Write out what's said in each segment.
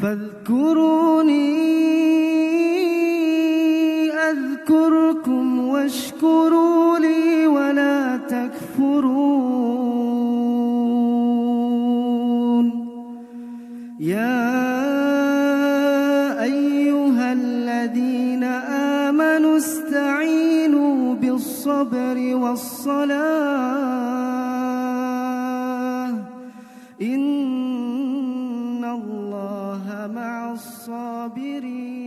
فاذكروني أذكركم واشكروا لي ولا تكفرون يا أيها الذين آمنوا استعينوا بالصبر والصلاة إن الله مع الصابرين.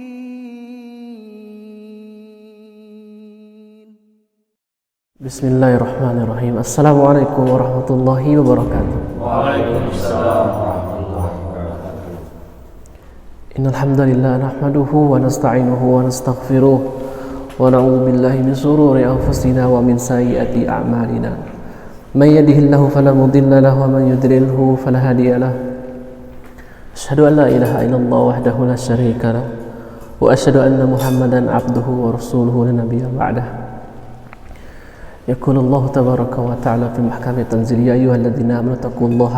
بسم الله الرحمن الرحيم. السلام عليكم ورحمة الله وبركاته. وعليكم السلام ورحمة الله وبركاته. إن الحمد لله نحمده ونستعينه ونستغفره ونعوذ بالله من شرور أنفسنا ومن سيئات أعمالنا من يهده الله فلا مضل له ومن يضلله فلا هادي له أشهد أن لا إله إلا الله وحده لا شريك له وأشهد أن محمدا عبده ورسوله لا نبي بعده. يقول الله تبارك وتعالى في محكم تنزيل يا أيها الذين آمنوا اتقوا الله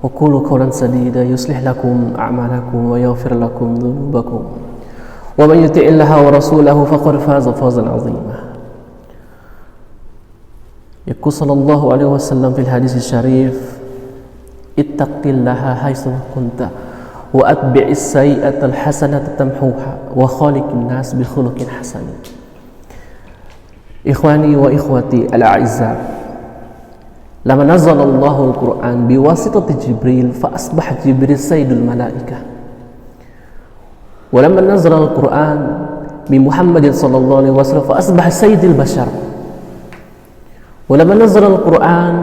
وقولوا قولا سديدا يصلح لكم أعمالكم ويغفر لكم ذنوبكم ومن يطع الله ورسوله فقد فاز فوزا عظيما. يقول صلى الله عليه وسلم في الحديث الشريف اتق الله حيث كنت وأتبع السيئة الحسنة تمحوها وخالق الناس بخلق حسن. إخواني وإخوتي الأعزاء، لما نزل الله القرآن بواسطة جبريل فأصبح جبريل سيد الملائكة، ولما نزل القرآن بمحمد صلى الله عليه وسلم فأصبح سيد البشر، ولما نزل القرآن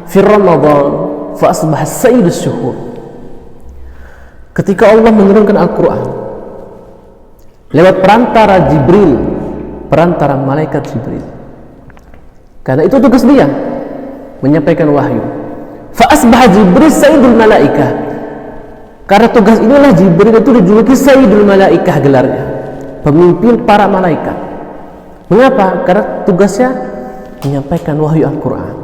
في رمضان فأصبح سيد الشهور. Ketika Allah menurunkan Al-Quran lewat perantara Jibril, perantara malaikat Jibril, karena itu tugas dia menyampaikan wahyu. Fa'asbah Jibril sayyidul malaikah, karena tugas inilah Jibril itu dijuluki sayyidul malaikah, gelarnya pemimpin para malaikat. Mengapa? Karena tugasnya menyampaikan wahyu Al-Quran.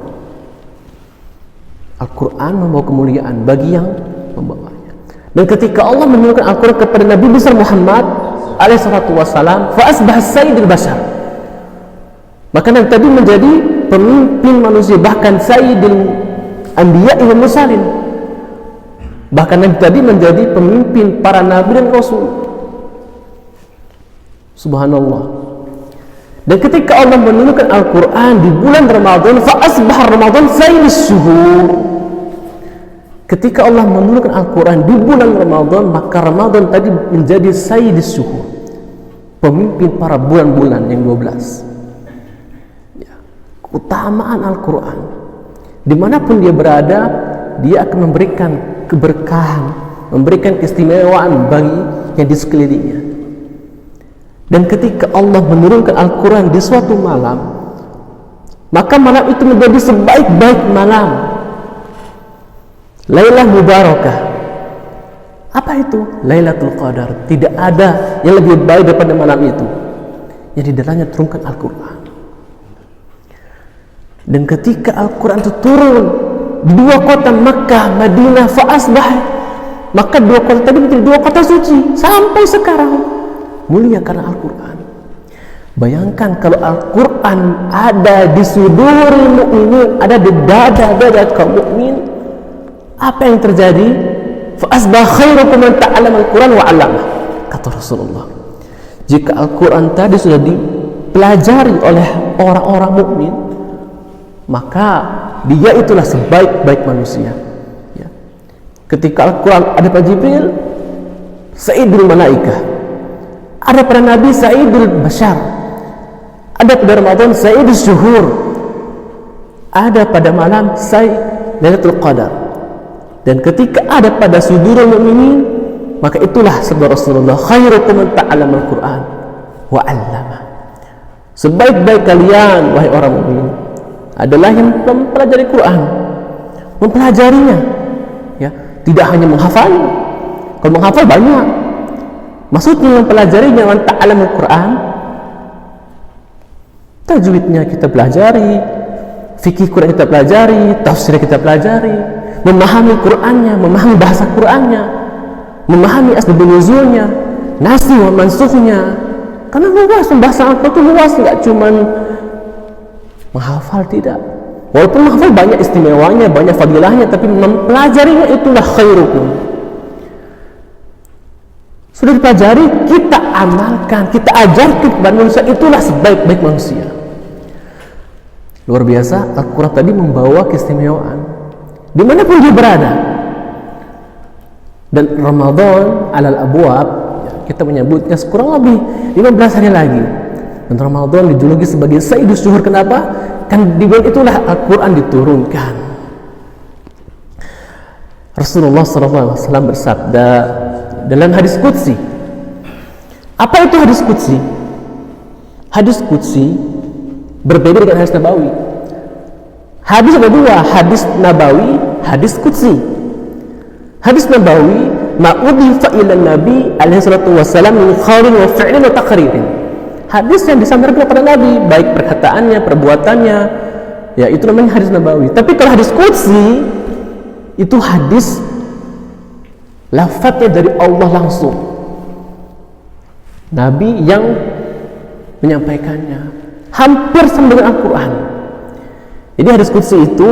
Al-Quran membawa kemuliaan bagi yang membawanya. Dan ketika Allah menurunkan Al-Quran kepada Nabi besar Muhammad alaihissalatu wassalam, fa'asbah sayyidul bashar, maka Nabi tadi menjadi pemimpin manusia, bahkan sayyidul anbiya wal mursalin, bahkan Nabi tadi menjadi pemimpin para nabi dan rasul. Subhanallah. Dan ketika Allah menurunkan Al-Quran di bulan Ramadan, fa'asbah Ramadan sayyidus syuhur, ketika Allah menurunkan Al-Quran di bulan Ramadan, maka Ramadan tadi menjadi sayyidus syuhur, pemimpin para bulan-bulan yang 12. Ya, keutamaan Al-Quran, dimanapun dia berada, dia akan memberikan keberkahan, memberikan keistimewaan bagi yang di sekelilingnya. Dan ketika Allah menurunkan Al-Quran di suatu malam, maka malam itu menjadi sebaik-baik malam, Lailah Mubarakah. Apa itu? Lailatul Qadar. Tidak ada yang lebih baik daripada malam itu, yang di dalamnya turunkan Al-Quran. Dan ketika Al-Quran itu turun di dua kota Makkah, Madinah, fa'asbah, maka dua kota tadi menjadi dua kota suci sampai sekarang, mulia karena Al-Quran. Bayangkan kalau Al-Quran ada di sudurul mu'minin, ada di dada-dada kaum mukmin, apa yang terjadi? Fa'asbah khairukum man ta'allama al-Quran wa 'allamah, kata Rasulullah. Jika Al-Quran tadi sudah dipelajari oleh orang-orang mukmin, maka dia itulah sebaik-baik manusia. Ya. Ketika Al-Quran ada pada Jibril, sayyidul malaikah, ada pada Nabi sayyidul bashar, ada pada Ramadan sayyidus syuhur, ada pada malam Lailatul Qadar. Dan ketika ada pada sudurul mukminin, maka itulah sabda Rasulullah, khairukum man ta'allama al-Quran wa 'allama. Sebaik-baik kalian wahai orang mukmin adalah yang mempelajari Quran, mempelajarinya, ya, tidak hanya menghafalnya. Kalau menghafal banyak, maksudnya mempelajarinya, man ta'allama al-Quran, tajwidnya kita pelajari, fikih Quran kita pelajari, tafsirnya kita pelajari, memahami Qur'annya, memahami bahasa Qur'annya. memahami asbabun nuzulnya, nasikh wa mansukhnya. Karena luas, pembahasan Al-Quran itu luas, nggak cuman menghafal, tidak. Walaupun menghafal banyak istimewanya, banyak fadilahnya, tapi mempelajarinya itulah khairukum. Sudah dipelajari, kita amalkan, kita ajarkan kepada manusia, itulah sebaik-baik manusia. Luar biasa, Al-Quran tadi membawa keistimewaan dimanapun dia berada. Dan Ramadan alal abwab, kita menyebutnya kurang lebih 15 hari lagi. Dan Ramadan dijuluki sebagai Sayyidus Syuhur. Kenapa? Kan di bulan itulah Al-Quran diturunkan. Rasulullah SAW bersabda dalam hadis qudsi. Apa itu hadis qudsi? Hadis qudsi berbeda dengan hadis nabawi. Hadis ada dua, hadis nabawi, hadis qudsi. Hadis nabawi ma'udhifa ila nabi alaihi salatu wassalam min qawlin wa fi'lin wa taqririn. Hadis yang disampaikan kepada Nabi, baik perkataannya, perbuatannya, ya itu namanya hadis nabawi. Tapi kalau hadis qudsi itu hadis lafadznya dari Allah langsung, Nabi yang menyampaikannya, hampir sama dengan Al-Quran. Jadi hadis qudsi itu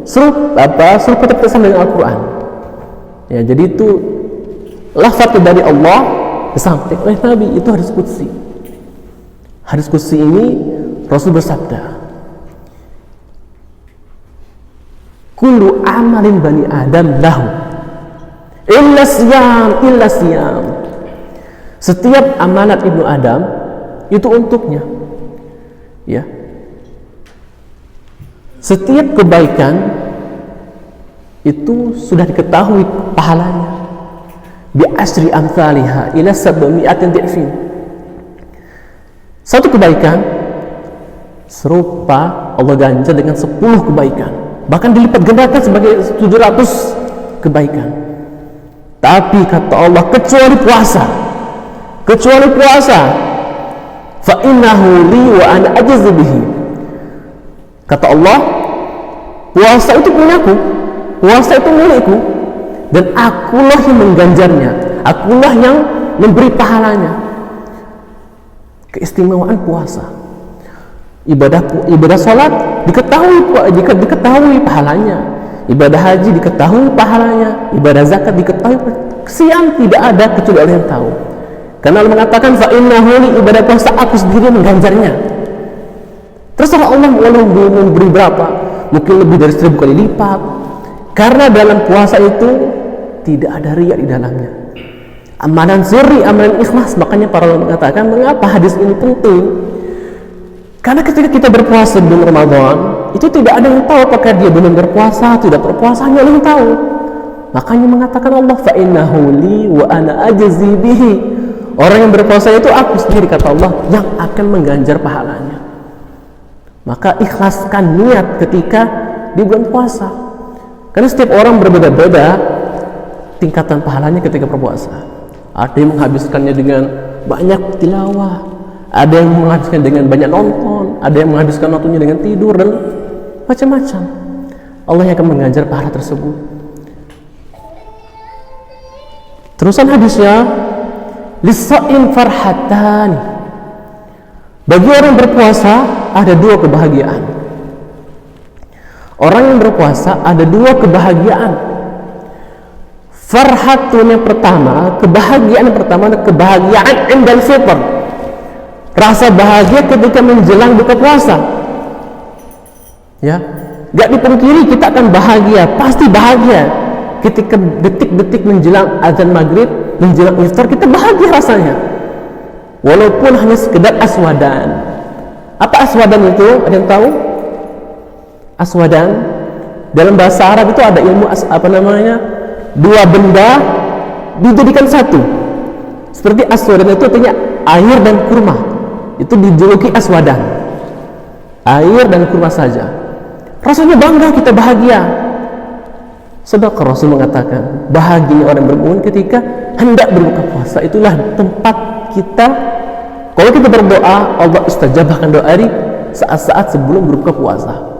serupa sama dengan Al-Quran. Ya, jadi itu lafadznya dari Allah disampaikan oleh Nabi, itu hadis qudsi. Hadis qudsi ini Rasul bersabda, kullu amalin bani Adam lahu illa siyam. Setiap amalan Ibnu Adam itu untuknya. Ya. Setiap kebaikan itu sudah diketahui pahalanya. Bi asri amsalihha ila 700 dhifin. Satu kebaikan serupa Allah ganjar dengan 10 kebaikan. Bahkan dilipat gandakan sebagai 700 kebaikan. Tapi kata Allah, kecuali puasa, fa innahu li wa ana ajzi bihi. Kata Allah, puasa itu punyaku, puasa itu milikku, dan akulah yang mengganjarnya, akulah yang memberi pahalanya. Keistimewaan puasa, ibadah salat diketahui pahalanya, ibadah haji diketahui pahalanya, ibadah zakat diketahui. Siang tidak ada kecuali Allah yang tahu. Karena Allah mengatakan fa innahu li, ibadah puasa aku sendiri mengganjarnya. Terserah Allah mau memberi berapa, mungkin lebih dari 1000 kali lipat. Karena dalam puasa itu tidak ada riya di dalamnya. Amalan sirri, amalan ikhlas. Makanya para ulama mengatakan, mengapa hadis ini penting? Karena ketika kita berpuasa di bulan Ramadan, itu tidak ada yang tahu apakah dia benar berpuasa, tidak berpuasa, hanya Allah yang tahu. Makanya mengatakan Allah, fa innahu li wa ana ajzi bihi. Orang yang berpuasa itu aku sendiri, kata Allah, yang akan mengganjar pahalanya. Maka ikhlaskan niat ketika di bulan puasa. Karena setiap orang berbeda-beda tingkatan pahalanya ketika berpuasa. Ada yang menghabiskannya dengan banyak tilawah, ada yang menghabiskan dengan banyak nonton, ada yang menghabiskan waktunya dengan tidur dan macam-macam. Allah yang akan mengganjar pahala tersebut. Terusan hadisnya, lis-shaim farhatani. Bagi orang berpuasa ada 2 kebahagiaan. Orang yang berpuasa ada 2 kebahagiaan. Farhatun yang pertama, kebahagiaan yang pertama adalah kebahagiaan indal fitr. Rasa bahagia ketika menjelang buka puasa. Ya, gak dipungkiri kita akan bahagia, pasti bahagia. Ketika detik-detik menjelang azan maghrib, menjelang iftar, kita bahagia rasanya. Walaupun hanya sekedar aswadan. Apa aswadan itu? Ada yang tahu? Aswadan dalam bahasa Arab itu ada ilmu dua benda dijadikan satu. Seperti aswadan itu artinya air dan kurma. Itu dijuluki aswadan. Air dan kurma saja. Rasanya bangga, kita bahagia. Sebab Rasul mengatakan, bahagia orang beriman ketika hendak berbuka puasa. Itulah tempat kita, kalau kita berdoa, Allah istajabahkan doa ini saat-saat sebelum berbuka puasa.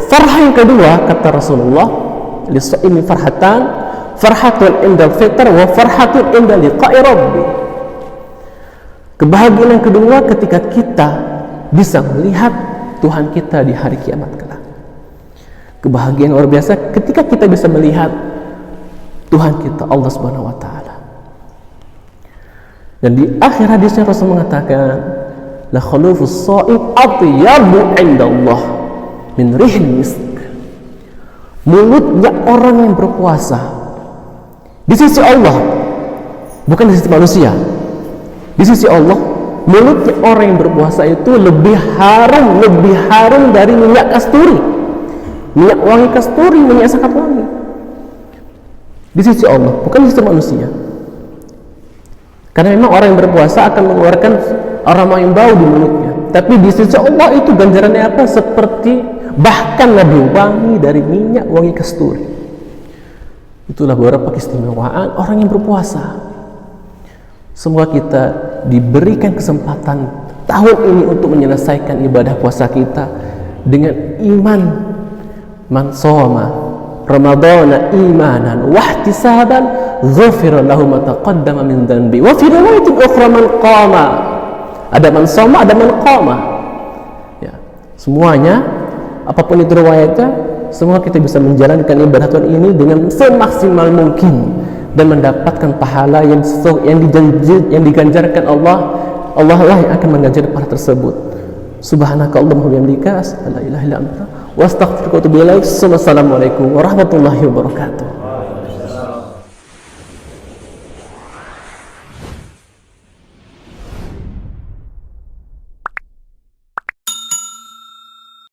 Farah yang kedua, kata Rasulullah, lis-shaimi farhatun indal fitr wa farhatun inda liqa'i rabbi. Kebahagiaan yang kedua ketika kita bisa melihat Tuhan kita di hari kiamat kelak. Kebahagiaan luar biasa ketika kita bisa melihat Tuhan kita, Allah Subhanahu wa taala. Dan di akhir hadisnya Rasul mengatakan, la khulufus shaim atyabu indallah min rihil misk. Mulutnya orang yang berpuasa di sisi Allah, bukan di sisi manusia. Di sisi Allah, mulutnya orang yang berpuasa itu lebih harum dari minyak kasturi, minyak wangi kasturi, minyak sangat wangi. Di sisi Allah, bukan di sisi manusia. Karena memang orang yang berpuasa akan mengeluarkan aroma yang bau di mulutnya, tapi di sisi Allah itu ganjarannya apa? Seperti bahkan lebih wangi dari minyak wangi kasturi. Itulah beberapa keistimewaan orang yang berpuasa. Semoga kita diberikan kesempatan tahun ini untuk menyelesaikan ibadah puasa kita dengan iman. Man shoma ramadhana imanan wa ihtisaban ghufira lahu ma taqaddama min dhanbi wa fi riwayatin ukhra man qama. Ada man shoma, ada man qama. Ya, semuanya apapun itu riwayatnya, semua kita bisa menjalankan ibadah Tuhan ini dengan semaksimal mungkin dan mendapatkan pahala yang diganjarkan Allah. Allah lah yang akan mengganjar pahala tersebut. Subhanakallahumma wa bihamdika, la ilaha illa anta, wa astaghfiruka wa atubu ilaik. Wassalamualaikum warahmatullahi wabarakatuh.